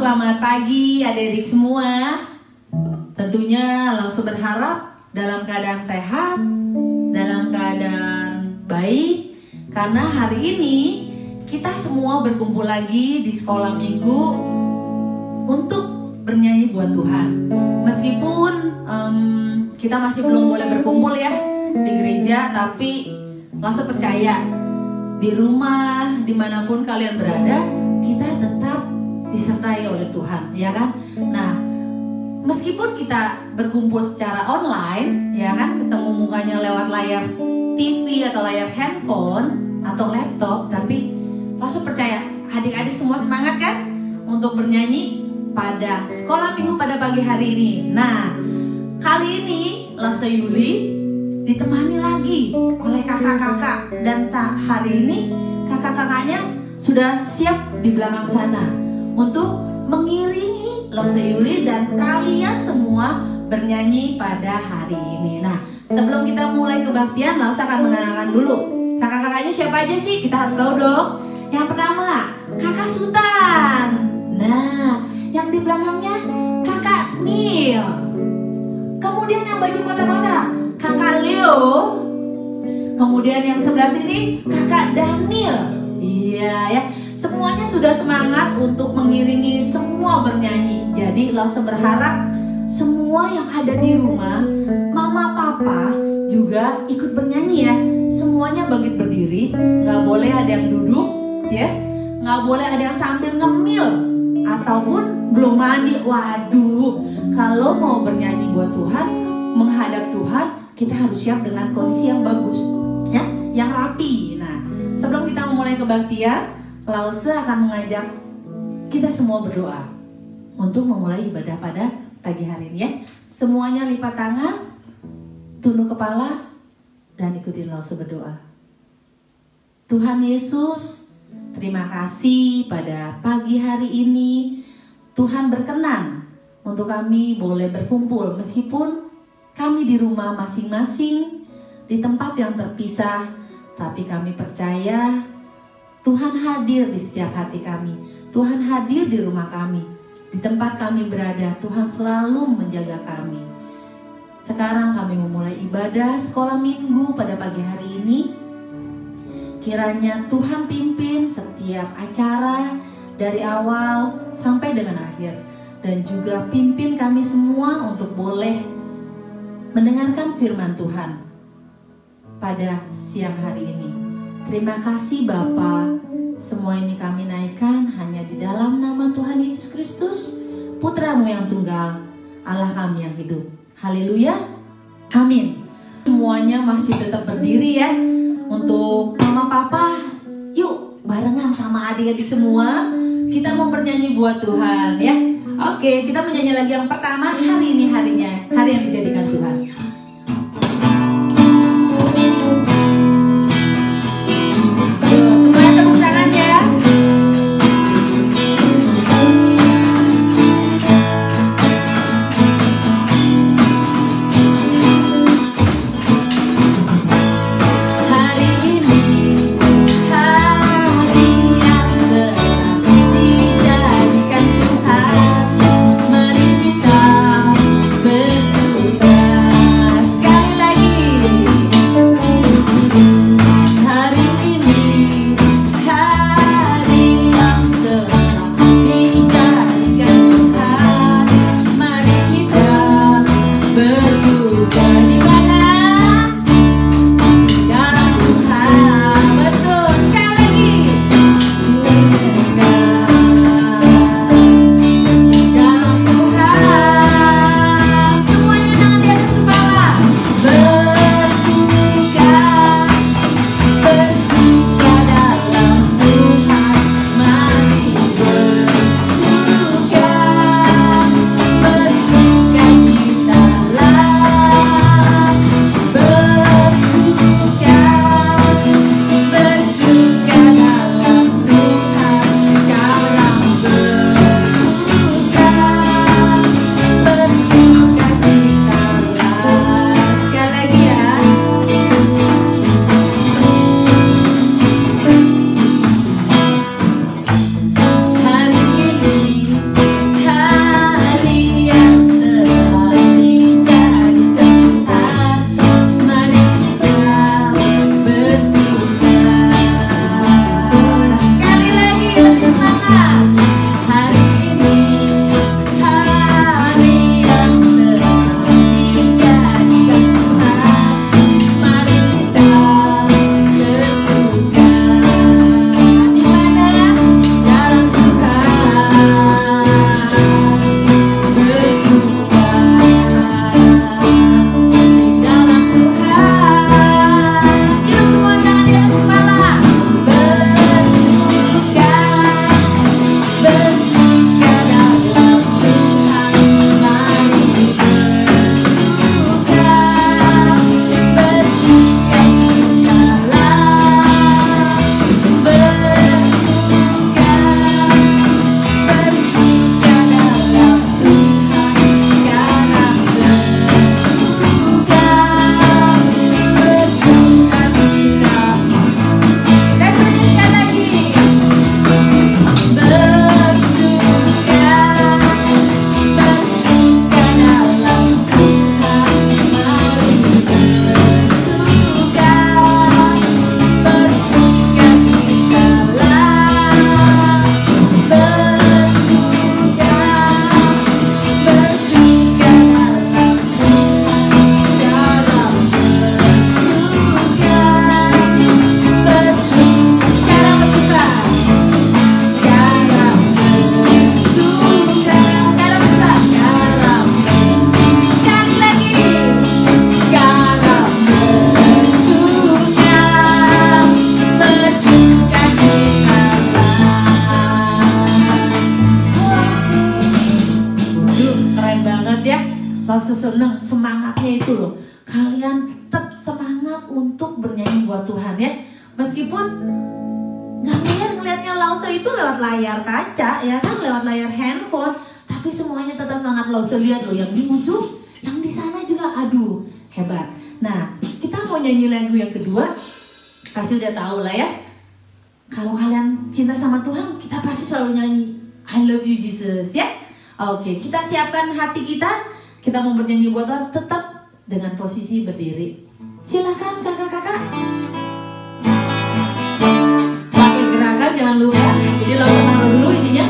selamat pagi adik-adik semua. Tentunya langsung berharap dalam keadaan sehat, dalam keadaan baik. Karena hari ini kita semua berkumpul lagi di sekolah minggu untuk bernyanyi buat Tuhan. Meskipun kita masih belum boleh berkumpul ya di gereja, tapi langsung percaya di rumah, dimanapun kalian berada, kita tetap disertai oleh Tuhan, ya kan? Nah, meskipun kita berkumpul secara online, ya kan, ketemu mukanya lewat layar TV atau layar handphone atau laptop, tapi langsung percaya, adik-adik semua semangat kan untuk bernyanyi pada sekolah minggu pada pagi hari ini. Nah, kali ini Lase Yuli ditemani lagi oleh kakak-kakak, dan hari ini kakak-kakaknya sudah siap di belakang sana untuk mengiringi Lase Yuli dan kalian semua bernyanyi pada hari ini. Nah, sebelum kita mulai kebaktian, Lase akan mengenalkan dulu kakak-kakaknya siapa aja sih? Kita harus tahu dong. Yang pertama, kakak Sultan. Nah, yang di belakangnya kakak Nil. Kemudian yang baju kotak-kotak, kakak Leo. Kemudian yang sebelah sini kakak Daniel. Iya ya, semuanya sudah semangat untuk mengiringi semua bernyanyi. Jadi Lase berharap semua yang ada di rumah, mama papa juga ikut bernyanyi ya. Semuanya bangkit berdiri, nggak boleh ada yang duduk ya, nggak boleh ada yang sambil ngemil ataupun belum mandi. Waduh, kalau mau bernyanyi buat Tuhan, menghadap Tuhan, kita harus siap dengan kondisi yang bagus ya, yang rapi. Nah, sebelum kita memulai kebaktian, Lase akan mengajak kita semua berdoa untuk memulai ibadah pada pagi hari ini ya. Semuanya lipat tangan, tunduk kepala, dan ikutin Lase berdoa. Tuhan Yesus, terima kasih pada pagi hari ini Tuhan berkenan untuk kami boleh berkumpul meskipun kami di rumah masing-masing di tempat yang terpisah, tapi kami percaya Tuhan hadir di setiap hati kami. Tuhan hadir di rumah kami. Di tempat kami berada, Tuhan selalu menjaga kami. Sekarang kami memulai ibadah sekolah minggu pada pagi hari ini. Kiranya Tuhan pimpin setiap acara dari awal sampai dengan akhir. Dan juga pimpin kami semua untuk boleh mendengarkan firman Tuhan pada siang hari ini. Terima kasih Bapa. Semua ini kami naikkan hanya di dalam nama Tuhan Yesus Kristus, Putra-Mu yang tunggal, Allah kami yang hidup. Haleluya. Amin. Semuanya masih tetap berdiri ya. Untuk mama papa, yuk barengan sama adik-adik semua kita mau bernyanyi buat Tuhan ya. Oke, kita menyanyi lagi yang pertama. Hari ini harinya, hari yang dijadikan Tuhan. Mari kita bersuka bernyanyi buat Tuhan ya. Meskipun nggak ngeliatnya Lause itu lewat layar kaca ya kan, lewat layar handphone, tapi semuanya tetap semangat. Lause lihat loh, yang di ujung, yang di sana juga, aduh hebat. Nah, kita mau nyanyi lagu yang kedua, pasti udah tahu lah ya. Kalau kalian cinta sama Tuhan, kita pasti selalu nyanyi I love you Jesus ya. Oke, kita siapkan hati kita mau bernyanyi buat Tuhan, tetap dengan posisi berdiri. Silakan kakak-kakak. Pakai gerakan jangan lupa. Jadi langsung taruh dulu ininya.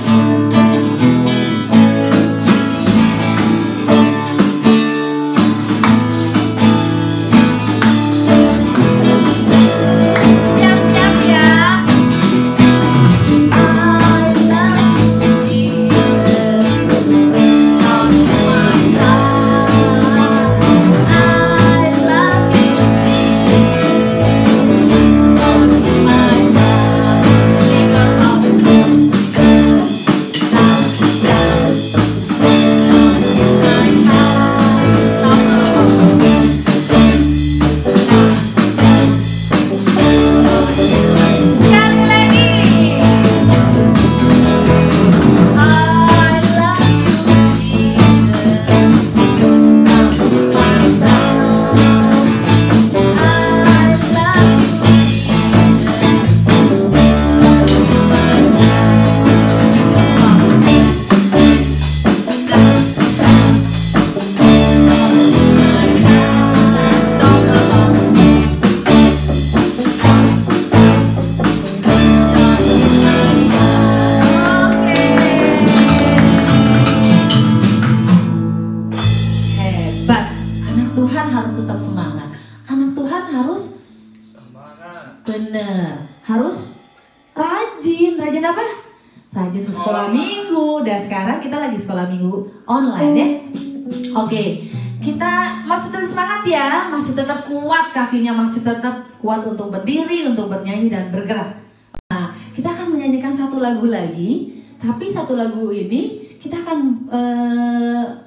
Oke, kita masih tetap semangat ya, masih tetap kuat, kakinya masih tetap kuat untuk berdiri, untuk bernyanyi dan bergerak. Nah, kita akan menyanyikan satu lagu lagi, tapi satu lagu ini kita akan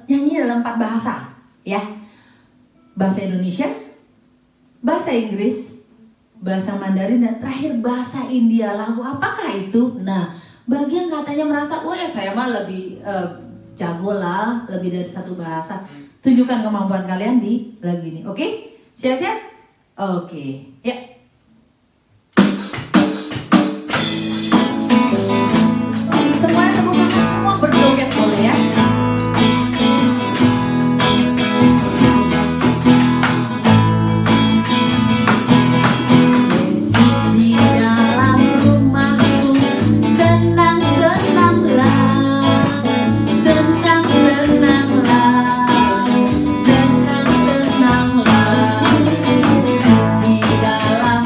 nyanyi dalam 4 bahasa, ya. Bahasa Indonesia, bahasa Inggris, bahasa Mandarin, dan terakhir bahasa India. Lagu apakah itu? Nah, bagi yang katanya merasa, wah saya mah lebih jago lah, lebih dari 1 bahasa, tunjukkan kemampuan kalian di lagu ini. Oke? Siap-siap? Oke, ya. Semua tepuk tangan, semua berjoget boleh ya. Dalam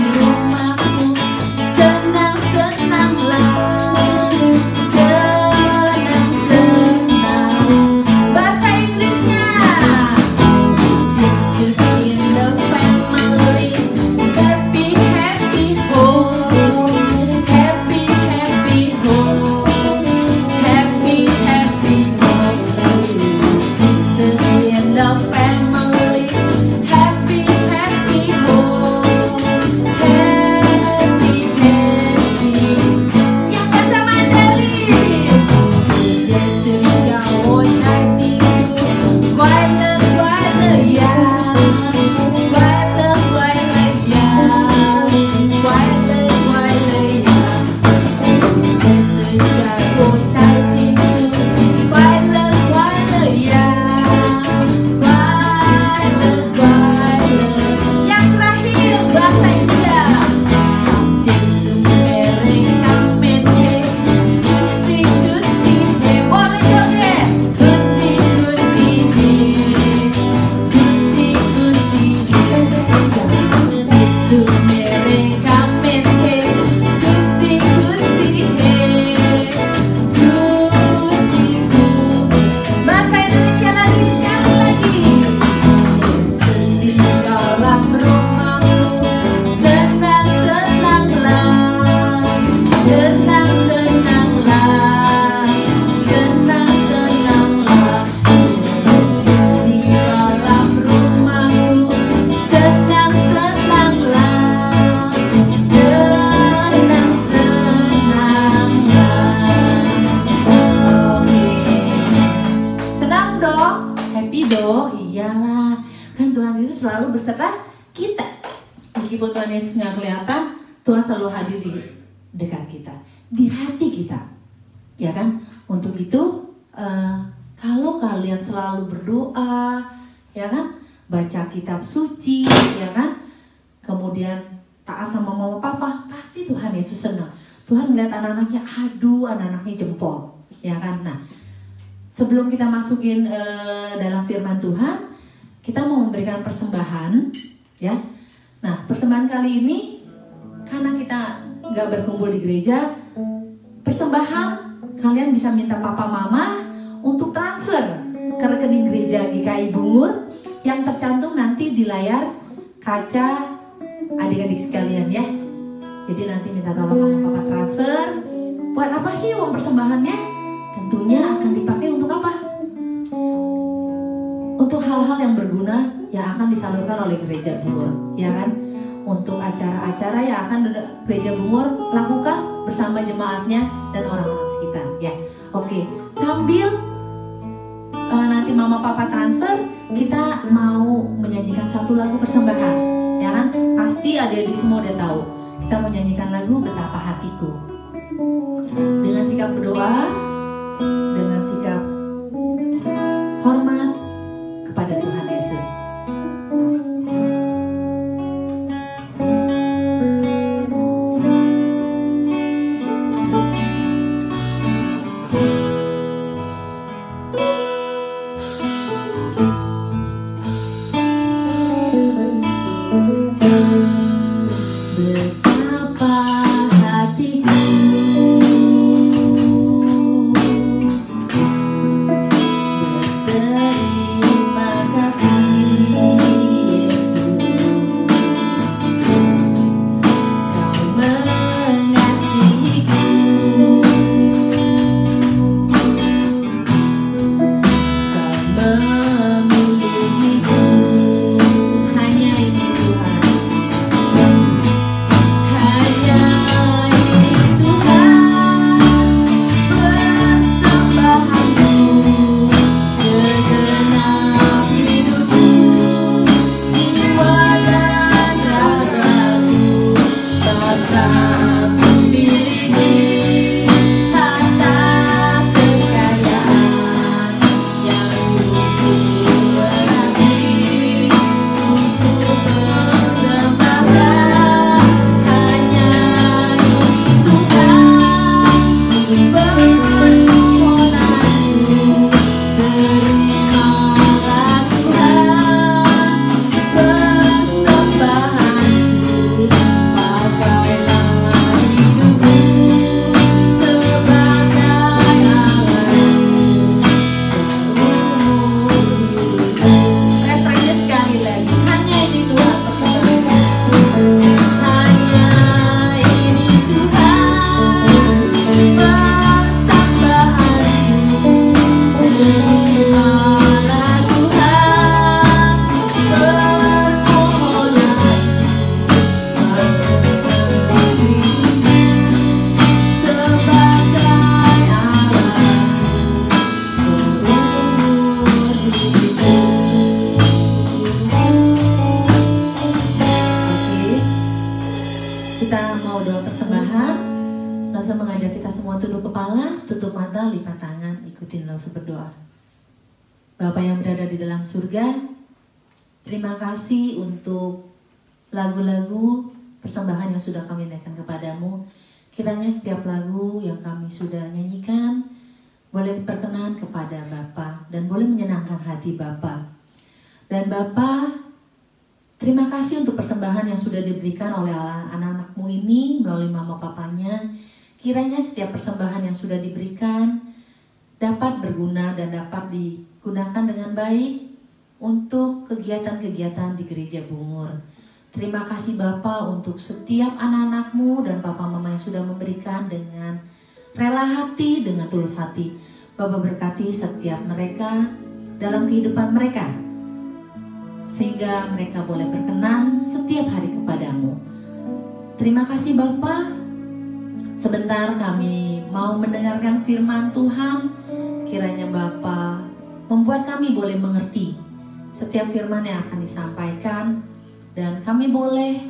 Tuhan Yesus nggak kelihatan, Tuhan selalu hadir di dekat kita, di hati kita, ya kan? Untuk itu, kalau kalian selalu berdoa, ya kan, baca kitab suci, ya kan, kemudian taat sama mama papa, pasti Tuhan Yesus senang. Tuhan melihat anak-anaknya, aduh, anak-anaknya jempol, ya kan? Nah, sebelum kita masukin dalam firman Tuhan, kita mau memberikan persembahan, ya. Nah, persembahan kali ini karena kita nggak berkumpul di gereja, persembahan kalian bisa minta papa mama untuk transfer ke rekening gereja GKI Bungur yang tercantum nanti di layar kaca adik-adik sekalian ya. Jadi nanti minta tolong mama papa transfer. Buat apa sih uang persembahannya? Tentunya akan dipakai untuk apa? Untuk hal-hal yang berguna yang akan disalurkan oleh gereja Bungur, ya kan? Untuk acara-acara yang akan gereja Bungur lakukan bersama jemaatnya dan orang-orang sekitar, ya. Oke, sambil nanti mama papa transfer, kita mau menyanyikan satu lagu persembahan, ya kan? Pasti adik-adik semua udah tahu. Kita mau nyanyikan lagu Betapa Hatiku. Dengan sikap berdoa, dengan sikap hormat kepada Tuhan Yesus. Bapa yang berada di dalam surga, terima kasih untuk lagu-lagu persembahan yang sudah kami naikkan kepadamu. Kiranya setiap lagu yang kami sudah nyanyikan boleh berkenan kepada Bapa dan boleh menyenangkan hati Bapa. Dan Bapa, terima kasih untuk persembahan yang sudah diberikan oleh anak-anakmu ini melalui mama papanya. Kiranya setiap persembahan yang sudah diberikan dapat berguna dan dapat digunakan dengan baik untuk kegiatan-kegiatan di Gereja Bungur. Terima kasih Bapa untuk setiap anak-anakmu dan Papa Mama yang sudah memberikan dengan rela hati, dengan tulus hati. Bapa berkati setiap mereka dalam kehidupan mereka, sehingga mereka boleh berkenan setiap hari kepadamu. Terima kasih Bapa. Sebentar kami mau mendengarkan firman Tuhan. Kiranya Bapa membuat kami boleh mengerti setiap firman yang akan disampaikan, dan kami boleh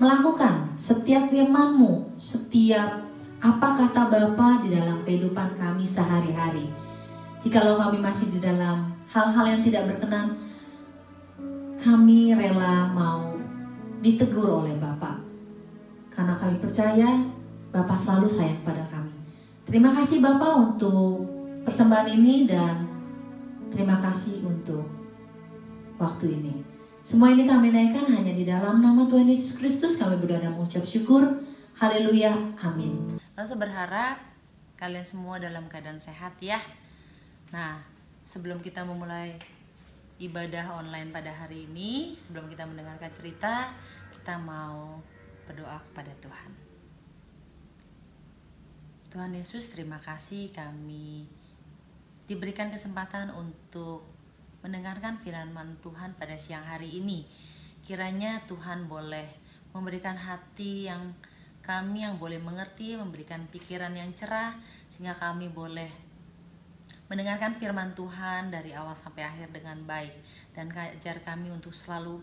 melakukan setiap firman-Mu, setiap apa kata Bapa di dalam kehidupan kami sehari-hari. Jikalau kami masih di dalam hal-hal yang tidak berkenan, kami rela mau ditegur oleh Bapa. Karena kami percaya Bapa selalu sayang pada kami. Terima kasih Bapa untuk persembahan ini dan terima kasih untuk waktu ini. Semua ini kami naikkan hanya di dalam nama Tuhan Yesus Kristus. Kami berdoa dan mengucap syukur. Haleluya. Amin. Lalu berharap kalian semua dalam keadaan sehat ya. Nah, sebelum kita memulai ibadah online pada hari ini, sebelum kita mendengarkan cerita, kita mau berdoa kepada Tuhan. Tuhan Yesus, terima kasih kami diberikan kesempatan untuk mendengarkan firman Tuhan pada siang hari ini. Kiranya Tuhan boleh memberikan hati yang kami yang boleh mengerti, memberikan pikiran yang cerah, sehingga kami boleh mendengarkan firman Tuhan dari awal sampai akhir dengan baik. Dan ajar kami untuk selalu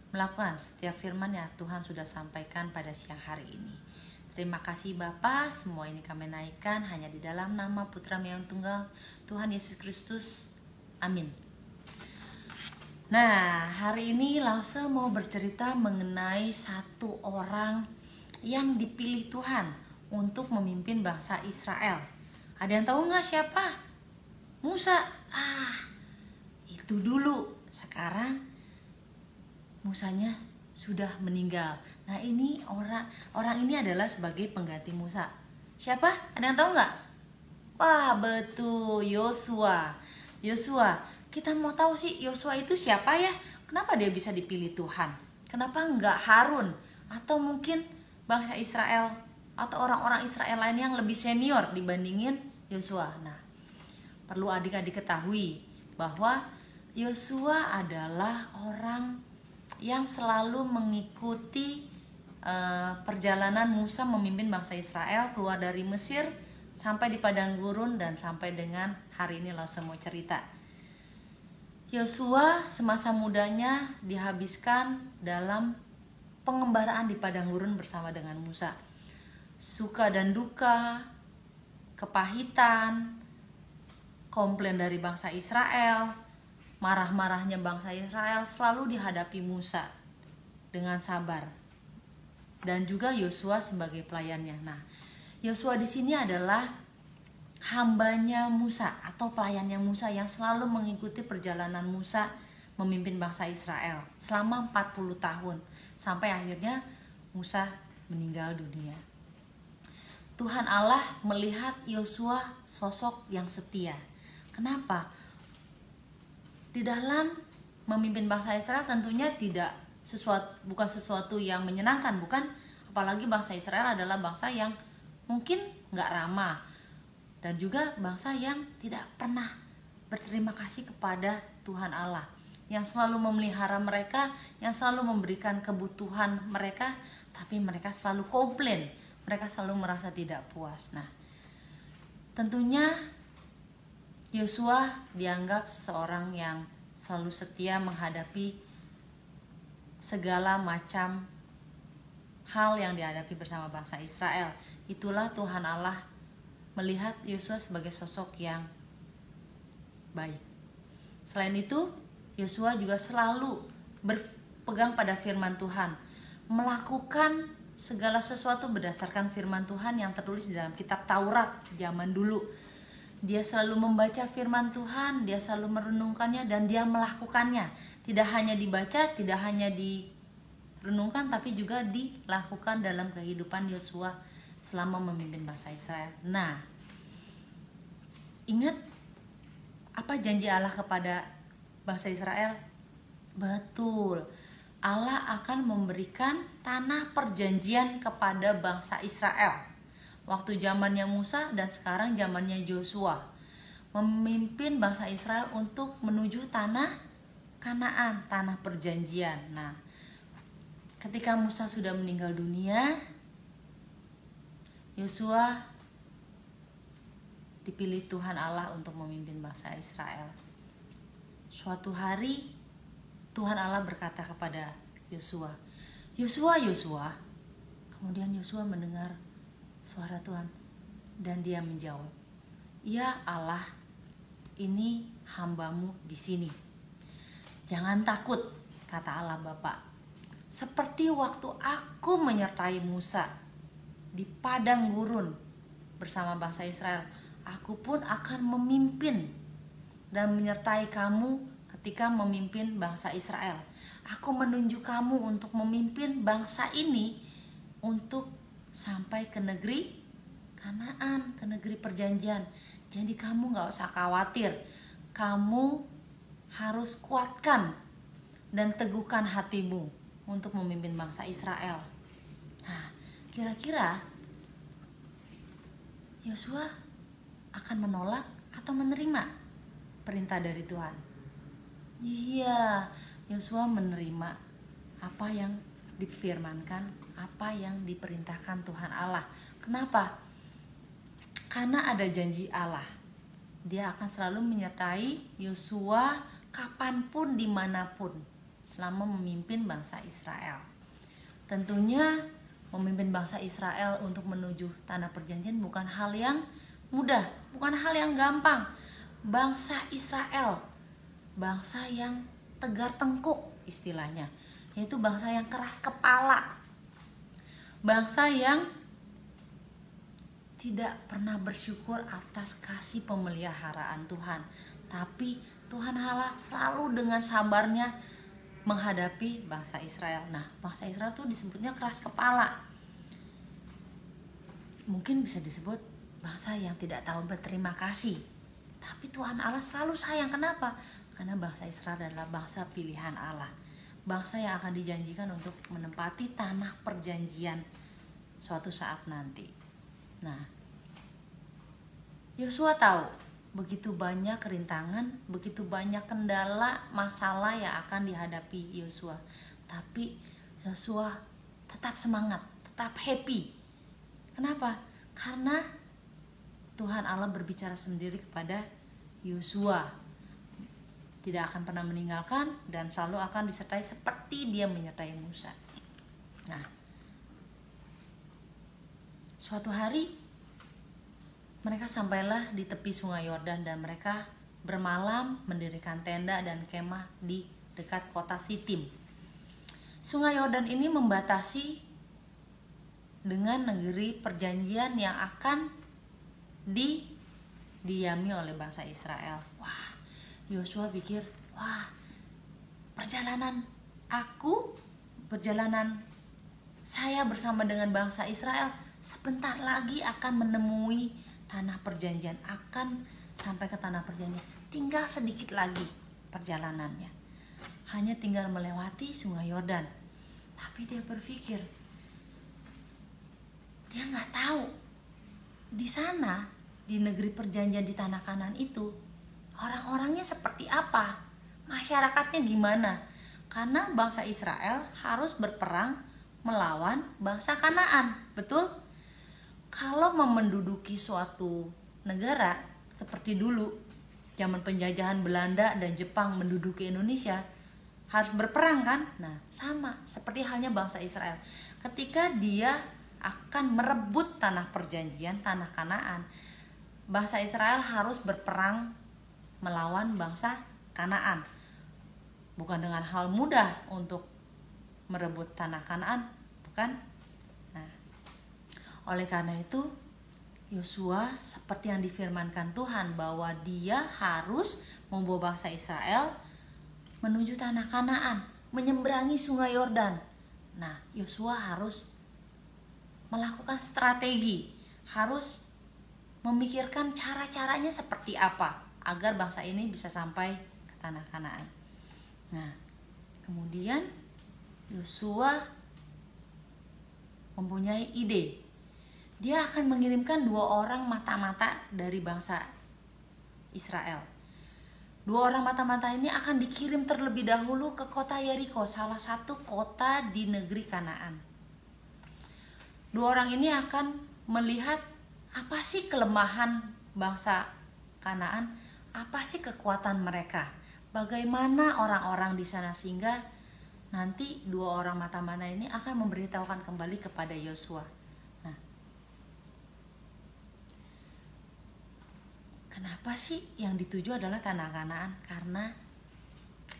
melakukan setiap firman yang Tuhan sudah sampaikan pada siang hari ini. Terima kasih Bapa, semua ini kami naikkan hanya di dalam nama Putra-Mu yang tunggal, Tuhan Yesus Kristus. Amin. Nah, hari ini Lause mau bercerita mengenai satu orang yang dipilih Tuhan untuk memimpin bangsa Israel. Ada yang tahu nggak siapa? Musa. Itu dulu. Sekarang Musanya sudah meninggal. Nah, ini orang ini adalah sebagai pengganti Musa. Siapa? Ada yang tahu nggak? Wah, betul, Yosua. Kita mau tahu sih Yosua itu siapa ya? Kenapa dia bisa dipilih Tuhan? Kenapa enggak Harun? Atau mungkin bangsa Israel atau orang-orang Israel lain yang lebih senior dibandingin Yosua? Nah, perlu adik-adik ketahui bahwa Yosua adalah orang yang selalu mengikuti perjalanan Musa memimpin bangsa Israel keluar dari Mesir sampai di padang gurun dan sampai dengan hari ini Lause mau cerita. Yosua semasa mudanya dihabiskan dalam pengembaraan di padang gurun bersama dengan Musa. Suka dan duka, kepahitan, komplain dari bangsa Israel, marah-marahnya bangsa Israel selalu dihadapi Musa dengan sabar. Dan juga Yosua sebagai pelayannya. Nah, Yosua di sini adalah hambanya Musa atau pelayannya Musa yang selalu mengikuti perjalanan Musa memimpin bangsa Israel selama 40 tahun sampai akhirnya Musa meninggal dunia. Tuhan Allah melihat Yosua sosok yang setia. Kenapa? Di dalam memimpin bangsa Israel tentunya bukan sesuatu yang menyenangkan, bukan? Apalagi bangsa Israel adalah bangsa yang mungkin nggak ramah dan juga bangsa yang tidak pernah berterima kasih kepada Tuhan Allah, yang selalu memelihara mereka, yang selalu memberikan kebutuhan mereka, tapi mereka selalu komplain, mereka selalu merasa tidak puas. Nah, tentunya Yosua dianggap seseorang yang selalu setia menghadapi segala macam hal yang dihadapi bersama bangsa Israel. Itulah Tuhan Allah melihat Yosua sebagai sosok yang baik. Selain itu, Yosua juga selalu berpegang pada firman Tuhan, melakukan segala sesuatu berdasarkan firman Tuhan yang tertulis di dalam kitab Taurat zaman dulu. Dia selalu membaca firman Tuhan, dia selalu merenungkannya dan dia melakukannya. Tidak hanya dibaca, tidak hanya direnungkan, tapi juga dilakukan dalam kehidupan Yosua selama memimpin bangsa Israel. Nah, ingat apa janji Allah kepada bangsa Israel? Betul, Allah akan memberikan tanah perjanjian kepada bangsa Israel. Waktu zamannya Musa dan sekarang zamannya Yosua, memimpin bangsa Israel untuk menuju tanah Kanaan, tanah perjanjian. Nah, ketika Musa sudah meninggal dunia, Yosua dipilih Tuhan Allah untuk memimpin bangsa Israel. Suatu hari Tuhan Allah berkata kepada Yosua, Yosua, Yosua. Kemudian Yosua mendengar suara Tuhan dan dia menjawab, "Ya Allah, ini hambamu di sini. Jangan takut," kata Allah Bapa. "Seperti waktu aku menyertai Musa di padang gurun bersama bangsa Israel, aku pun akan memimpin dan menyertai kamu ketika memimpin bangsa Israel. Aku menunjuk kamu untuk memimpin bangsa ini untuk sampai ke negeri Kanaan, ke negeri perjanjian. Jadi kamu gak usah khawatir. Kamu harus kuatkan dan teguhkan hatimu untuk memimpin bangsa Israel." Nah, kira-kira Yosua akan menolak atau menerima perintah dari Tuhan? Iya, Yosua menerima apa yang difirmankan, apa yang diperintahkan Tuhan Allah. Kenapa? Karena ada janji Allah. Dia akan selalu menyertai Yosua kapanpun, dimanapun, selama memimpin bangsa Israel. Tentunya memimpin bangsa Israel untuk menuju tanah perjanjian bukan hal yang mudah, bukan hal yang gampang. Bangsa Israel, bangsa yang tegar tengkuk istilahnya, yaitu bangsa yang keras kepala, bangsa yang tidak pernah bersyukur atas kasih pemeliharaan Tuhan. Tapi Tuhan Allah selalu dengan sabarnya menghadapi bangsa Israel. Nah, bangsa Israel tuh disebutnya keras kepala. Mungkin bisa disebut bangsa yang tidak tahu berterima kasih. Tapi Tuhan Allah selalu sayang. Kenapa? Karena bangsa Israel adalah bangsa pilihan Allah. Bangsa yang akan dijanjikan untuk menempati tanah perjanjian suatu saat nanti. Nah, Yosua tahu begitu banyak rintangan, begitu banyak kendala, masalah yang akan dihadapi Yosua. Tapi Yosua tetap semangat, tetap happy. Kenapa? Karena Tuhan Allah berbicara sendiri kepada Yosua. Tidak akan pernah meninggalkan dan selalu akan disertai seperti dia menyertai Musa. Nah, suatu hari mereka sampailah di tepi sungai Yordan dan mereka bermalam mendirikan tenda dan kemah di dekat kota Sitim. Sungai Yordan ini membatasi dengan negeri perjanjian yang akan didiami oleh bangsa Israel. Wah, Yosua pikir, wah, perjalanan saya bersama dengan bangsa Israel sebentar lagi akan menemui tanah perjanjian, akan sampai ke tanah perjanjian. Tinggal sedikit lagi perjalanannya, hanya tinggal melewati sungai Yordan. Tapi dia berpikir, dia nggak tahu di sana, di negeri perjanjian di tanah Kanaan itu, orang-orangnya seperti apa, masyarakatnya gimana. Karena bangsa Israel harus berperang melawan bangsa Kanaan, betul? Kalau menduduki suatu negara seperti dulu zaman penjajahan Belanda dan Jepang menduduki Indonesia, harus berperang kan? Nah, sama seperti halnya bangsa Israel. Ketika dia akan merebut tanah perjanjian, tanah Kanaan, bangsa Israel harus berperang melawan bangsa Kanaan. Bukan dengan hal mudah untuk merebut tanah Kanaan, bukan? Nah, oleh karena itu Yosua seperti yang difirmankan Tuhan bahwa dia harus membawa bangsa Israel menuju tanah Kanaan, menyeberangi sungai Yordan. Nah, Yosua harus melakukan strategi, harus memikirkan cara-caranya seperti apa agar bangsa ini bisa sampai ke tanah Kanaan. Nah, kemudian Yosua mempunyai ide. Dia akan mengirimkan 2 orang mata-mata dari bangsa Israel. 2 orang mata-mata ini akan dikirim terlebih dahulu ke kota Yeriko, salah satu kota di negeri Kanaan. 2 orang ini akan melihat apa sih kelemahan bangsa Kanaan, apa sih kekuatan mereka, bagaimana orang-orang di sana, sehingga nanti dua orang mata mana ini akan memberitahukan kembali kepada Yosua. Nah, kenapa sih yang dituju adalah tanah Kanaan? Karena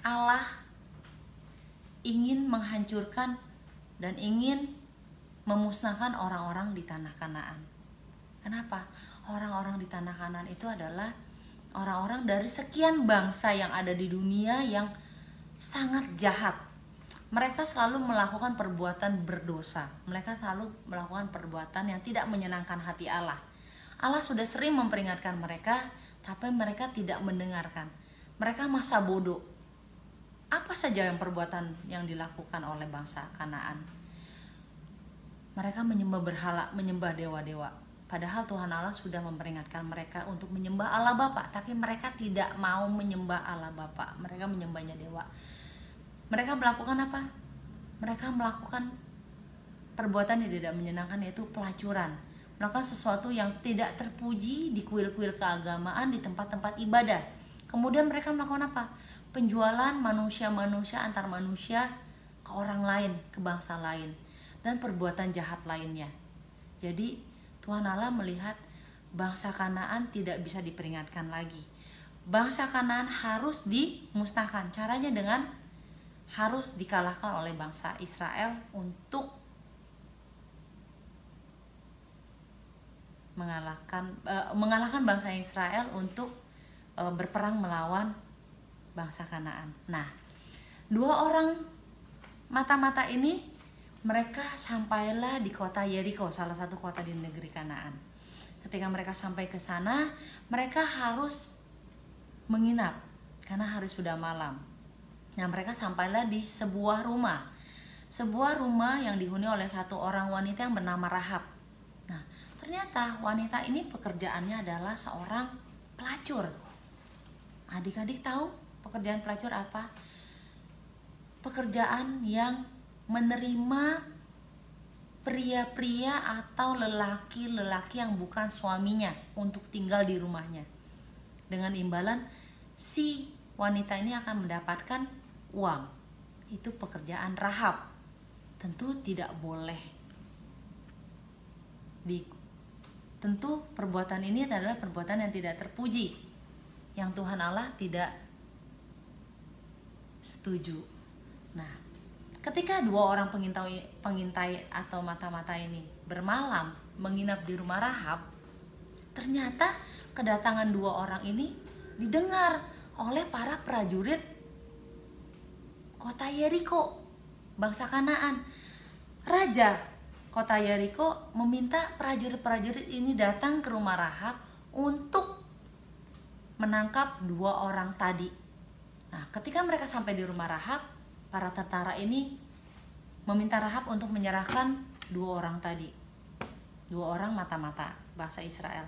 Allah ingin menghancurkan dan ingin memusnahkan orang-orang di tanah Kanaan. Kenapa? Orang-orang di tanah Kanaan itu adalah orang-orang dari sekian bangsa yang ada di dunia yang sangat jahat. Mereka selalu melakukan perbuatan berdosa. Mereka selalu melakukan perbuatan yang tidak menyenangkan hati Allah. Allah sudah sering memperingatkan mereka, tapi mereka tidak mendengarkan. Mereka masa bodoh. Apa saja yang perbuatan yang dilakukan oleh bangsa Kanaan? Mereka menyembah berhala, menyembah dewa-dewa. Padahal Tuhan Allah sudah memperingatkan mereka untuk menyembah Allah Bapa, tapi mereka tidak mau menyembah Allah Bapa. Mereka menyembahnya dewa. Mereka melakukan apa? Mereka melakukan perbuatan yang tidak menyenangkan, yaitu pelacuran. Melakukan sesuatu yang tidak terpuji di kuil-kuil keagamaan, di tempat-tempat ibadah. Kemudian mereka melakukan apa? Penjualan manusia-manusia antar manusia ke orang lain, ke bangsa lain, dan perbuatan jahat lainnya. Jadi Tuhan Allah melihat bangsa Kanaan tidak bisa diperingatkan lagi. Bangsa Kanaan harus dimusnahkan. Caranya dengan harus dikalahkan oleh bangsa Israel untuk mengalahkan bangsa Israel untuk berperang melawan bangsa Kanaan. Nah, dua orang mata-mata ini mereka sampailah di kota Yeriko, salah satu kota di negeri Kanaan. Ketika mereka sampai ke sana, mereka harus menginap karena hari sudah malam. Nah, mereka sampailah di sebuah rumah. Sebuah rumah yang dihuni oleh satu orang wanita yang bernama Rahab. Nah, ternyata wanita ini pekerjaannya adalah seorang pelacur. Adik-adik tahu pekerjaan pelacur apa? Pekerjaan yang menerima pria-pria atau lelaki-lelaki yang bukan suaminya untuk tinggal di rumahnya. Dengan imbalan si wanita ini akan mendapatkan uang. Itu pekerjaan Rahab. Tentu tidak boleh. Tentu perbuatan ini adalah perbuatan yang tidak terpuji, yang Tuhan Allah tidak setuju. Nah, ketika dua orang pengintai atau mata-mata ini bermalam menginap di rumah Rahab, ternyata kedatangan dua orang ini didengar oleh para prajurit kota Yeriko, bangsa Kanaan. Raja kota Yeriko meminta prajurit-prajurit ini datang ke rumah Rahab untuk menangkap dua orang tadi. Nah, ketika mereka sampai di rumah Rahab, para tentara ini meminta Rahab untuk menyerahkan dua orang tadi. Dua orang mata-mata bangsa Israel.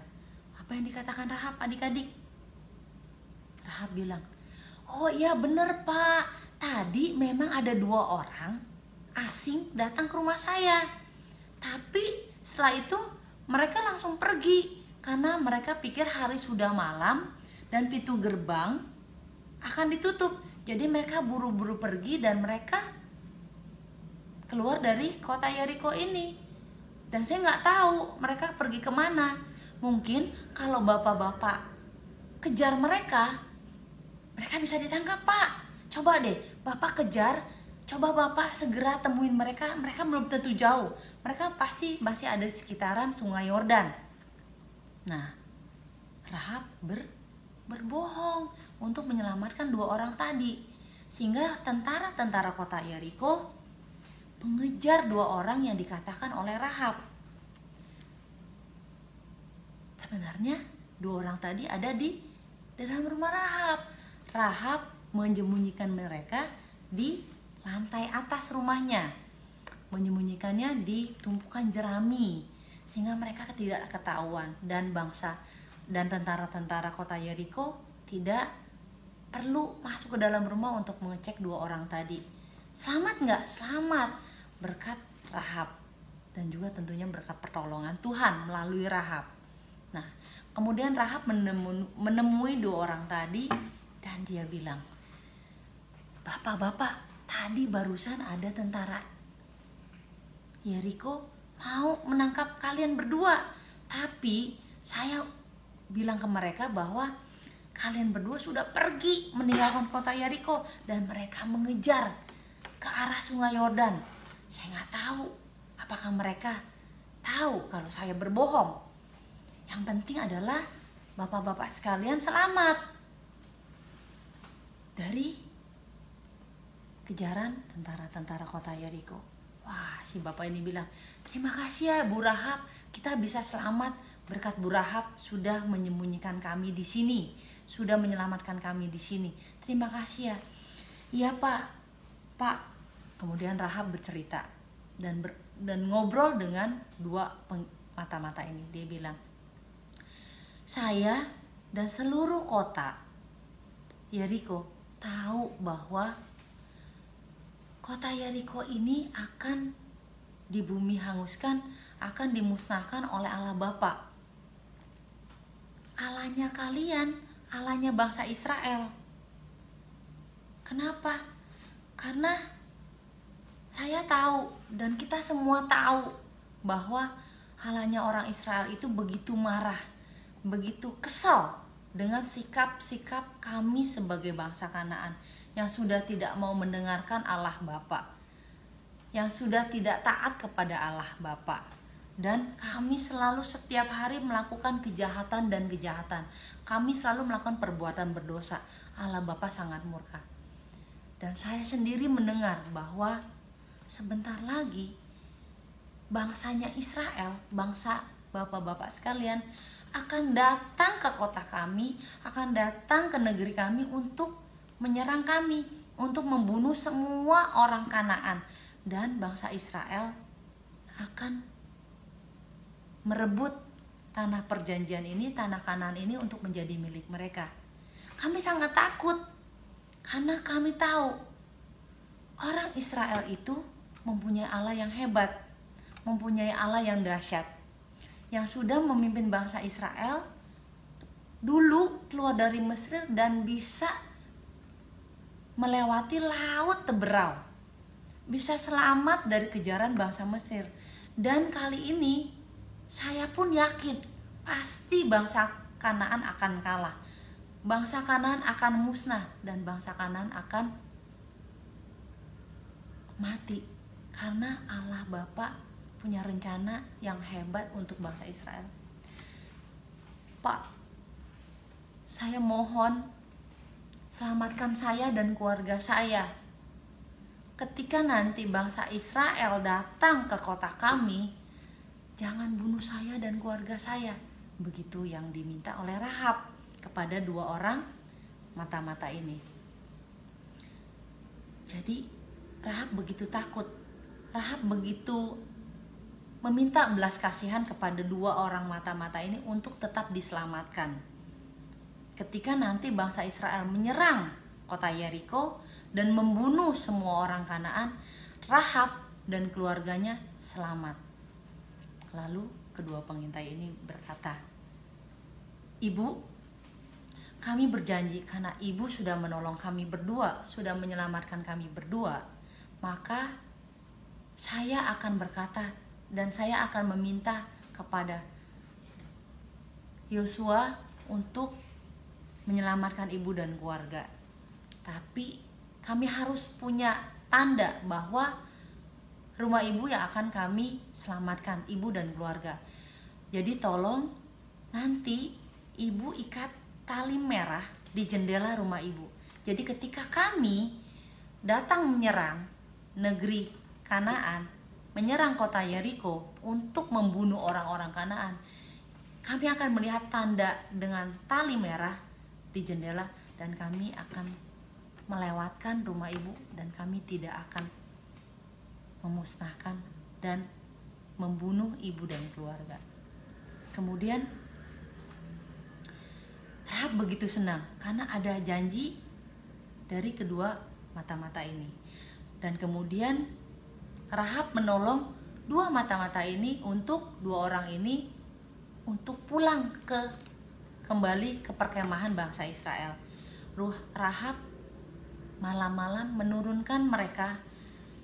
Apa yang dikatakan Rahab, adik-adik? Rahab bilang, "Oh iya bener Pak, tadi memang ada dua orang asing datang ke rumah saya. Tapi setelah itu mereka langsung pergi karena mereka pikir hari sudah malam dan pintu gerbang akan ditutup. Jadi mereka buru-buru pergi dan mereka keluar dari kota Yeriko ini. Dan saya nggak tahu mereka pergi kemana. Mungkin kalau bapak-bapak kejar mereka, mereka bisa ditangkap Pak. Coba deh bapak kejar, coba bapak segera temuin mereka. Mereka belum tentu jauh. Mereka pasti masih ada di sekitaran sungai Yordan." Nah, Rahab berbohong untuk menyelamatkan dua orang tadi, sehingga tentara-tentara kota Yeriko mengejar dua orang yang dikatakan oleh Rahab. Sebenarnya dua orang tadi ada di dalam rumah Rahab. Rahab menyembunyikan mereka di lantai atas rumahnya, menyembunyikannya di tumpukan jerami sehingga mereka tidak ketahuan, dan bangsa dan tentara-tentara kota Yeriko tidak perlu masuk ke dalam rumah untuk mengecek dua orang tadi. Selamat nggak? Selamat, berkat Rahab, dan juga tentunya berkat pertolongan Tuhan melalui Rahab. Nah, kemudian Rahab menemui dua orang tadi dan dia bilang, "Bapak-bapak, tadi barusan ada tentara Yeriko mau menangkap kalian berdua. Tapi saya bilang ke mereka bahwa kalian berdua sudah pergi meninggalkan kota Yeriko dan mereka mengejar ke arah sungai Yordan. Saya nggak tahu apakah mereka tahu kalau saya berbohong. Yang penting adalah bapak-bapak sekalian selamat dari kejaran tentara-tentara kota Yeriko. Wah, si bapak ini bilang, terima kasih ya Bu Rahab, kita bisa selamat berkat Bu Rahab sudah menyembunyikan kami di sini, sudah menyelamatkan kami di sini. Terima kasih ya. Iya Pak. Kemudian Rahab bercerita dan ngobrol dengan dua mata-mata ini. Dia bilang, saya dan seluruh kota Yeriko tahu bahwa kota Yeriko ini akan di bumi hanguskan, akan dimusnahkan oleh Allah Bapa. Allahnya kalian, Allahnya bangsa Israel. Kenapa? Karena saya tahu dan kita semua tahu bahwa Allahnya orang Israel itu begitu marah, begitu kesal dengan sikap-sikap kami sebagai bangsa Kanaan yang sudah tidak mau mendengarkan Allah Bapa, yang sudah tidak taat kepada Allah Bapa. Dan kami selalu setiap hari melakukan kejahatan dan kejahatan. Kami selalu melakukan perbuatan berdosa. Allah Bapa sangat murka. Dan saya sendiri mendengar bahwa sebentar lagi bangsanya Israel, bangsa bapak-bapak sekalian, akan datang ke kota kami, akan datang ke negeri kami untuk menyerang kami, untuk membunuh semua orang Kanaan. Dan bangsa Israel akan merebut tanah perjanjian ini, tanah Kanaan ini untuk menjadi milik mereka. Kami sangat takut karena kami tahu orang Israel itu mempunyai Allah yang hebat, mempunyai Allah yang dahsyat, yang sudah memimpin bangsa Israel dulu keluar dari Mesir dan bisa melewati laut Teberau, bisa selamat dari kejaran bangsa Mesir. Dan kali ini saya pun yakin pasti bangsa Kanaan akan kalah, bangsa Kanaan akan musnah, dan bangsa Kanaan akan mati. Karena Allah Bapa punya rencana yang hebat untuk bangsa Israel. Pak, saya mohon selamatkan saya dan keluarga saya. Ketika nanti bangsa Israel datang ke kota kami, jangan bunuh saya dan keluarga saya. Begitu yang diminta oleh Rahab kepada dua orang mata-mata ini. Jadi Rahab begitu takut. Rahab begitu meminta belas kasihan kepada dua orang mata-mata ini untuk tetap diselamatkan. Ketika nanti bangsa Israel menyerang kota Yeriko dan membunuh semua orang Kanaan, Rahab dan keluarganya selamat. Lalu kedua pengintai ini berkata, Ibu, kami berjanji karena Ibu sudah menolong kami berdua, sudah menyelamatkan kami berdua, maka saya akan berkata dan saya akan meminta kepada Yosua untuk menyelamatkan ibu dan keluarga. Tapi kami harus punya tanda bahwa rumah ibu yang akan kami selamatkan, ibu dan keluarga. Jadi tolong nanti ibu ikat tali merah di jendela rumah ibu. Jadi ketika kami datang menyerang negeri Kanaan, menyerang kota Yeriko untuk membunuh orang-orang Kanaan, kami akan melihat tanda dengan tali merah di jendela dan kami akan melewatkan rumah ibu dan kami tidak akan memusnahkan dan membunuh ibu dan keluarga. Kemudian Rahab begitu senang karena ada janji dari kedua mata-mata ini. Dan kemudian Rahab menolong dua mata-mata ini untuk dua orang ini untuk pulang kembali ke perkemahan bangsa Israel. Rahab malam-malam menurunkan mereka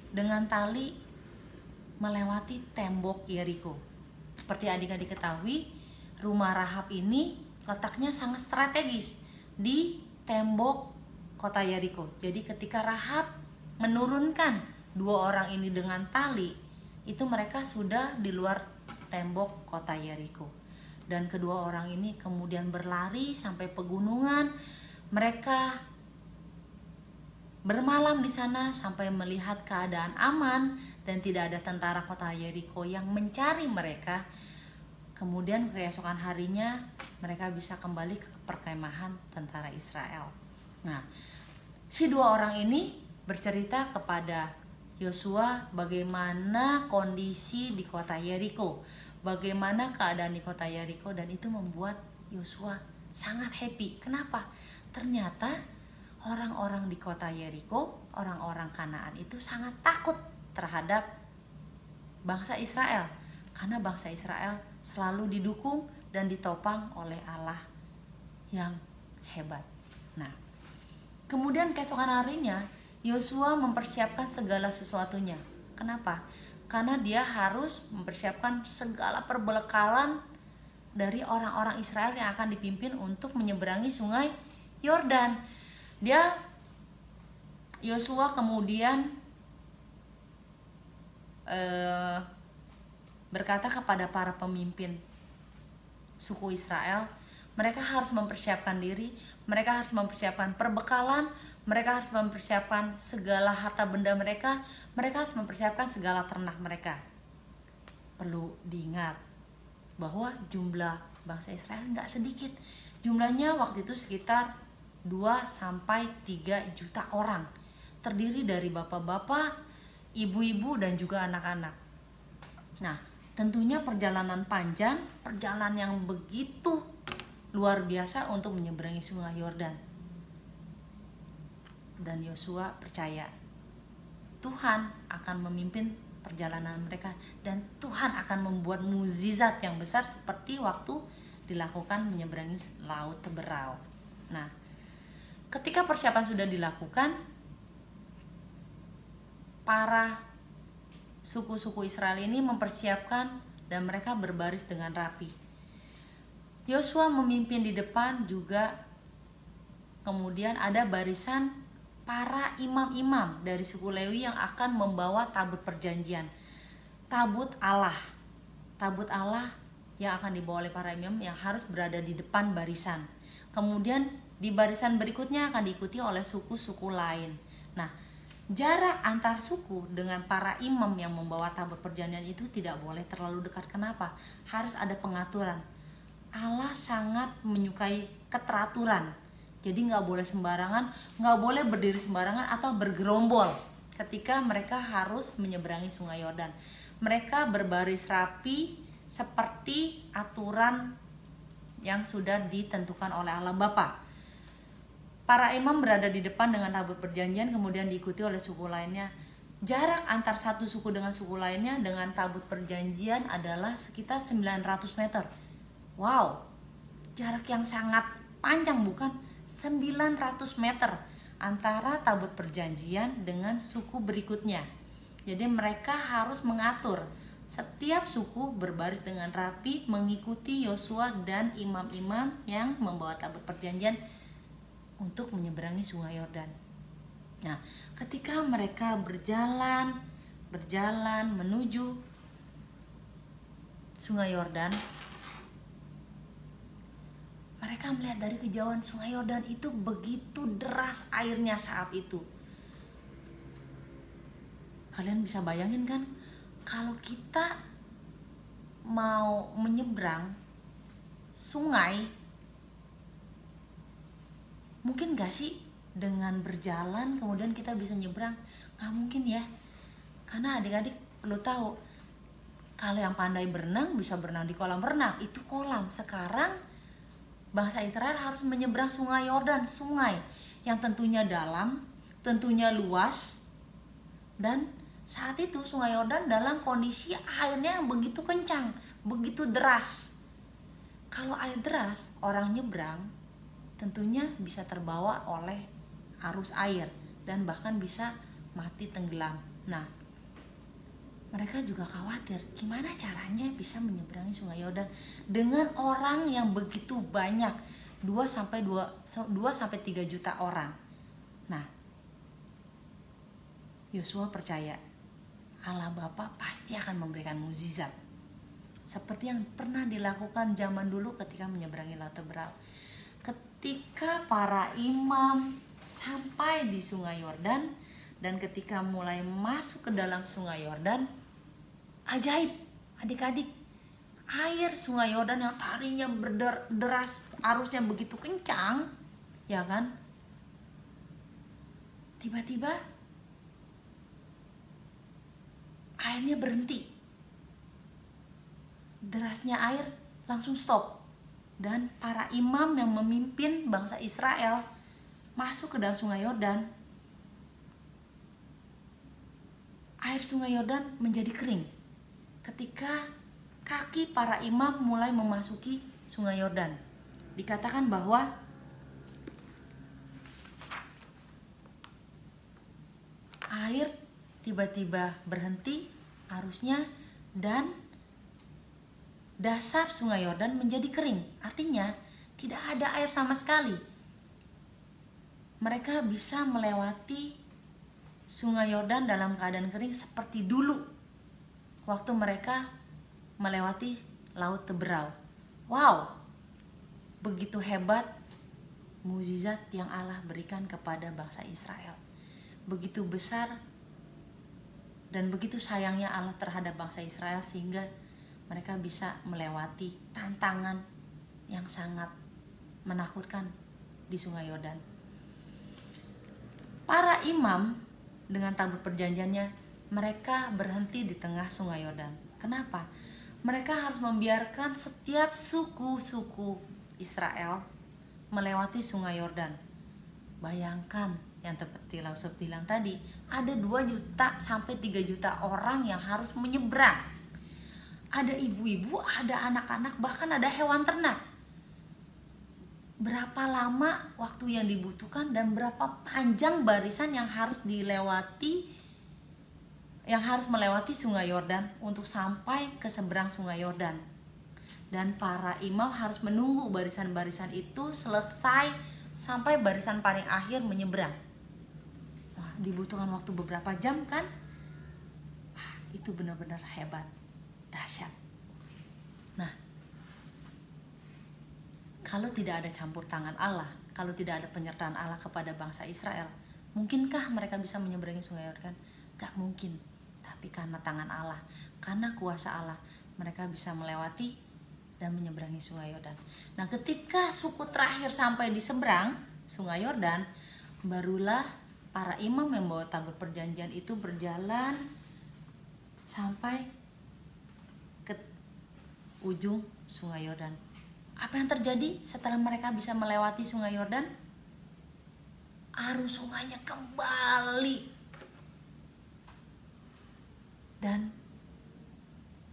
dengan tali melewati tembok Yeriko. Seperti adik-adik ketahui, rumah Rahab ini letaknya sangat strategis di tembok kota Yeriko. Jadi ketika Rahab menurunkan dua orang ini dengan tali, itu mereka sudah di luar tembok kota Yeriko. Dan kedua orang ini kemudian berlari sampai pegunungan. Mereka bermalam di sana sampai melihat keadaan aman dan tidak ada tentara kota Yeriko yang mencari mereka. Kemudian keesokan harinya mereka bisa kembali ke perkemahan tentara Israel. Nah, si dua orang ini bercerita kepada Yosua bagaimana kondisi di kota Yeriko, bagaimana keadaan di kota Yeriko, dan itu membuat Yosua sangat happy. Kenapa? Ternyata orang-orang di kota Yeriko, orang-orang Kanaan itu sangat takut terhadap bangsa Israel, karena bangsa Israel selalu didukung dan ditopang oleh Allah yang hebat. Nah, kemudian keesokan harinya Yosua mempersiapkan segala sesuatunya. Kenapa? Karena dia harus mempersiapkan segala perbekalan dari orang-orang Israel yang akan dipimpin untuk menyeberangi sungai Yordan. Yosua kemudian berkata kepada para pemimpin suku Israel, mereka harus mempersiapkan diri, mereka harus mempersiapkan perbekalan, mereka harus mempersiapkan segala harta benda mereka, mereka harus mempersiapkan segala ternak mereka. Perlu diingat bahwa jumlah bangsa Israel nggak sedikit. Jumlahnya waktu itu sekitar 2-3 juta orang. Terdiri dari bapak-bapak, ibu-ibu, dan juga anak-anak. Nah, tentunya perjalanan panjang, perjalanan yang begitu luar biasa untuk menyeberangi sungai Yordan. Dan Yosua percaya Tuhan akan memimpin perjalanan mereka, dan Tuhan akan membuat mukjizat yang besar seperti waktu dilakukan menyeberangi laut Teberau. Nah, ketika persiapan sudah dilakukan, para suku-suku Israel ini mempersiapkan dan mereka berbaris dengan rapi. Yosua memimpin di depan, juga kemudian ada barisan para imam-imam dari suku Lewi yang akan membawa tabut perjanjian, tabut Allah yang akan dibawa oleh para imam yang harus berada di depan barisan. Kemudian di barisan berikutnya akan diikuti oleh suku-suku lain. Nah, jarak antar suku dengan para imam yang membawa tabut perjanjian itu tidak boleh terlalu dekat. Kenapa? Harus ada pengaturan. Allah sangat menyukai keteraturan. Jadi nggak boleh sembarangan, nggak boleh berdiri sembarangan atau bergerombol ketika mereka harus menyeberangi sungai Yordan. Mereka berbaris rapi seperti aturan yang sudah ditentukan oleh Allah Bapa. Para imam berada di depan dengan tabut perjanjian, kemudian diikuti oleh suku lainnya. Jarak antar satu suku dengan suku lainnya dengan tabut perjanjian adalah sekitar 900 meter. Wow, jarak yang sangat panjang, bukan? 900 meter antara tabut perjanjian dengan suku berikutnya. Jadi mereka harus mengatur setiap suku berbaris dengan rapi mengikuti Yosua dan imam-imam yang membawa tabut perjanjian untuk menyeberangi sungai Yordan. Nah, ketika mereka berjalan menuju sungai Yordan, mereka melihat dari kejauhan sungai Yordan itu begitu deras airnya saat itu. Kalian bisa bayangin kan, kalau kita mau menyeberang sungai, mungkin gak sih dengan berjalan kemudian kita bisa nyebrang? Gak mungkin ya. Karena adik-adik perlu tahu, kalau yang pandai berenang bisa berenang di kolam renang, itu kolam. Sekarang bangsa Israel harus menyeberang sungai Yordan, sungai yang tentunya dalam, tentunya luas, dan saat itu sungai Yordan dalam kondisi airnya yang begitu kencang, begitu deras. Kalau air deras, orang nyebrang tentunya bisa terbawa oleh arus air. dan bahkan bisa mati tenggelam. Nah, mereka juga khawatir gimana caranya bisa menyeberangi Sungai Yordan dengan orang yang begitu banyak, 2 sampai 3 juta orang. Nah, Yosua percaya Allah Bapa pasti akan memberikan mukjizat seperti yang pernah dilakukan zaman dulu ketika menyeberangi Laut Teberau. Ketika para imam sampai di Sungai Yordan dan ketika mulai masuk ke dalam Sungai Yordan, ajaib adik-adik, air Sungai Yordan yang tadinya berderas, arusnya begitu kencang, ya kan, tiba-tiba airnya berhenti, derasnya air langsung stop, dan para imam yang memimpin bangsa Israel masuk ke dalam Sungai Yordan. Air Sungai Yordan menjadi kering ketika kaki para imam mulai memasuki Sungai Yordan. Dikatakan bahwa air tiba-tiba berhenti arusnya dan dasar Sungai Yordan menjadi kering. Artinya tidak ada air sama sekali. Mereka bisa melewati Sungai Yordan dalam keadaan kering seperti dulu waktu mereka melewati Laut Teberau. Wow, begitu hebat mukjizat yang Allah berikan kepada bangsa Israel. Begitu besar dan begitu sayangnya Allah terhadap bangsa Israel sehingga mereka bisa melewati tantangan yang sangat menakutkan di Sungai Yordan. Para imam dengan tabut perjanjiannya, mereka berhenti di tengah Sungai Yordan. Kenapa? Mereka harus membiarkan setiap suku-suku Israel melewati Sungai Yordan. Bayangkan yang seperti Lausuf bilang tadi, ada 2 juta sampai 3 juta orang yang harus menyeberang. Ada ibu-ibu, ada anak-anak, bahkan ada hewan ternak. Berapa lama waktu yang dibutuhkan dan berapa panjang barisan yang harus dilewati, yang harus melewati Sungai Yordan untuk sampai ke seberang Sungai Yordan. Dan para imam harus menunggu barisan-barisan itu selesai sampai barisan paling akhir menyeberang. Wah, dibutuhkan waktu beberapa jam kan? Wah, itu benar-benar hebat, dahsyat. Nah, kalau tidak ada campur tangan Allah, kalau tidak ada penyertaan Allah kepada bangsa Israel, mungkinkah mereka bisa menyeberangi Sungai Yordan? Gak mungkin. Tapi karena tangan Allah, karena kuasa Allah, mereka bisa melewati dan menyeberangi Sungai Yordan. Nah, ketika suku terakhir sampai di seberang Sungai Yordan, barulah para imam yang membawa tabut perjanjian itu berjalan sampai ke ujung Sungai Yordan. Apa yang terjadi setelah mereka bisa melewati Sungai Yordan? Arus sungainya kembali. Dan